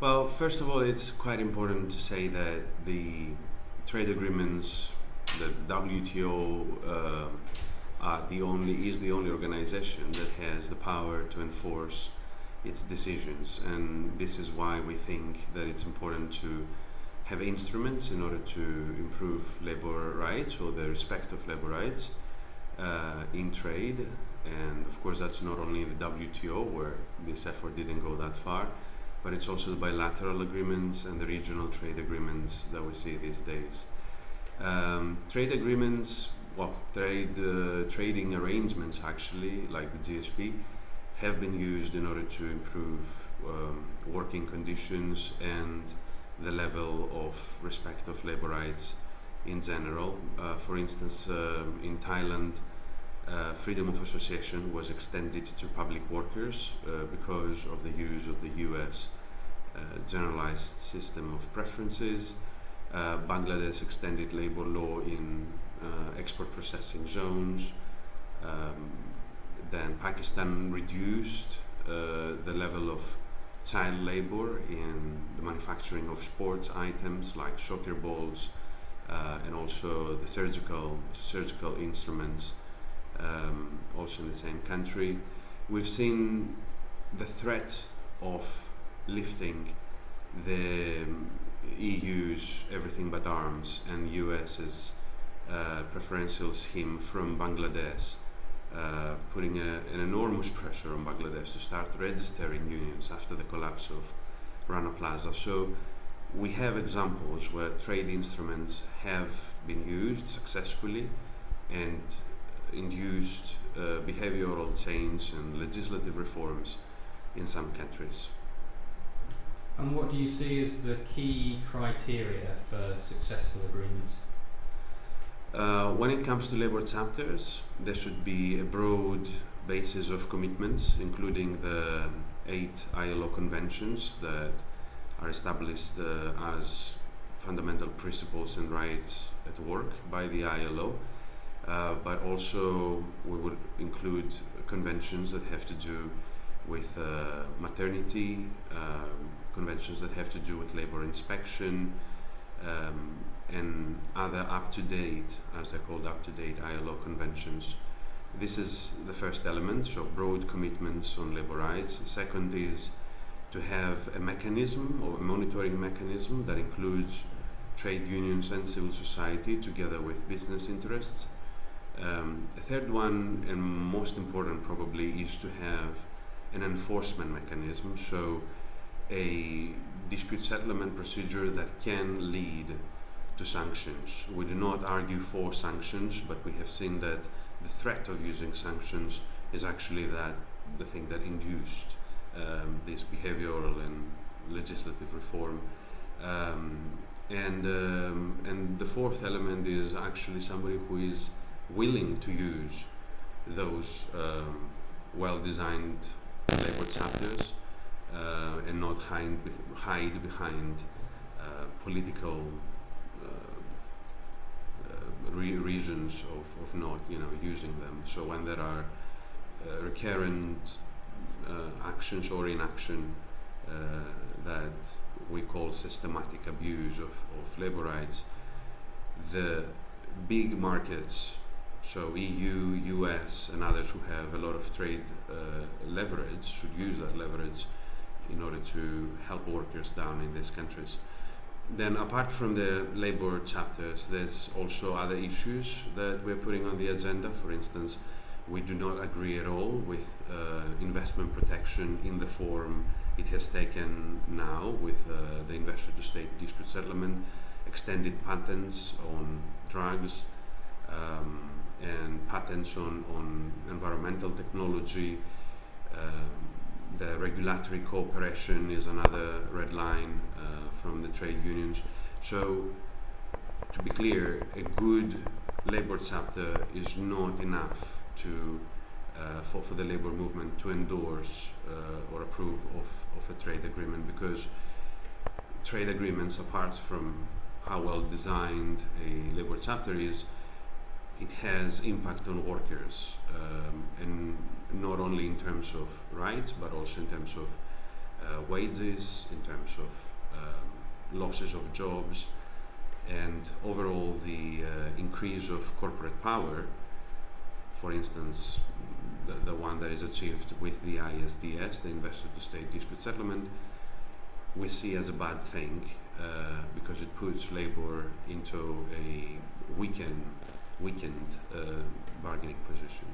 Well, first of all, it's quite important to say that the trade agreements, the WTO, is the only organization that has the power to enforce its decisions, and this is why we think that it's important to have instruments in order to improve labor rights or the respect of labor rights in trade. And of course, that's not only in the WTO, where this effort didn't go that far, but it's also the bilateral agreements and the regional trade agreements that we see these days. Trade agreements, trading arrangements actually, like the GSP, have been used in order to improve working conditions and the level of respect of labor rights in general. For instance, in Thailand, freedom of association was extended to public workers because of the use of the US generalized system of preferences. Bangladesh extended labor law in export processing zones. Then Pakistan reduced the level of child labor in the manufacturing of sports items like soccer balls and also the surgical instruments, also in the same country. We've seen the threat of lifting the EU's everything but arms and US's preferential scheme from Bangladesh, putting an enormous pressure on Bangladesh to start registering unions after the collapse of Rana Plaza. So we have examples where trade instruments have been used successfully and induced behavioral change and legislative reforms in some countries. And what do you see as the key criteria for successful agreements? When it comes to labor chapters, there should be a broad basis of commitments, including the 8 ILO conventions that are established as fundamental principles and rights at work by the ILO. But also we would include conventions that have to do with maternity, conventions that have to do with labor inspection, and other up-to-date, as they're called, up-to-date ILO conventions. This is the first element, so broad commitments on labor rights. Second is to have a mechanism or a monitoring mechanism that includes trade unions and civil society together with business interests. The third one, and most important probably, is to have an enforcement mechanism, so a dispute settlement procedure that can lead to sanctions. We do not argue for sanctions, but we have seen that the threat of using sanctions is actually the thing that induced this behavioral and legislative reform. And the fourth element is actually somebody who is willing to use those well-designed labor chapters and not hide behind political reasons of not using them. So when there are recurrent actions or inaction that we call systematic abuse of labor rights, the big markets, so EU, US and others who have a lot of trade leverage, should use that leverage in order to help workers down in these countries. Then apart from the labor chapters, there's also other issues that we're putting on the agenda. For instance, we do not agree at all with investment protection in the form it has taken now with the investor-to-state dispute settlement, extended patents on drugs, and patents on environmental technology. The regulatory cooperation is another red line from the trade unions. So, to be clear, a good labor chapter is not enough to for the labor movement to endorse or approve of a trade agreement, because trade agreements, apart from how well designed a labor chapter is, it has impact on workers, and not only in terms of rights but also in terms of wages, in terms of losses of jobs, and overall the increase of corporate power. For instance, the one that is achieved with the ISDS, the Investor to State Dispute Settlement, we see as a bad thing because it puts labour into a weakened bargaining position.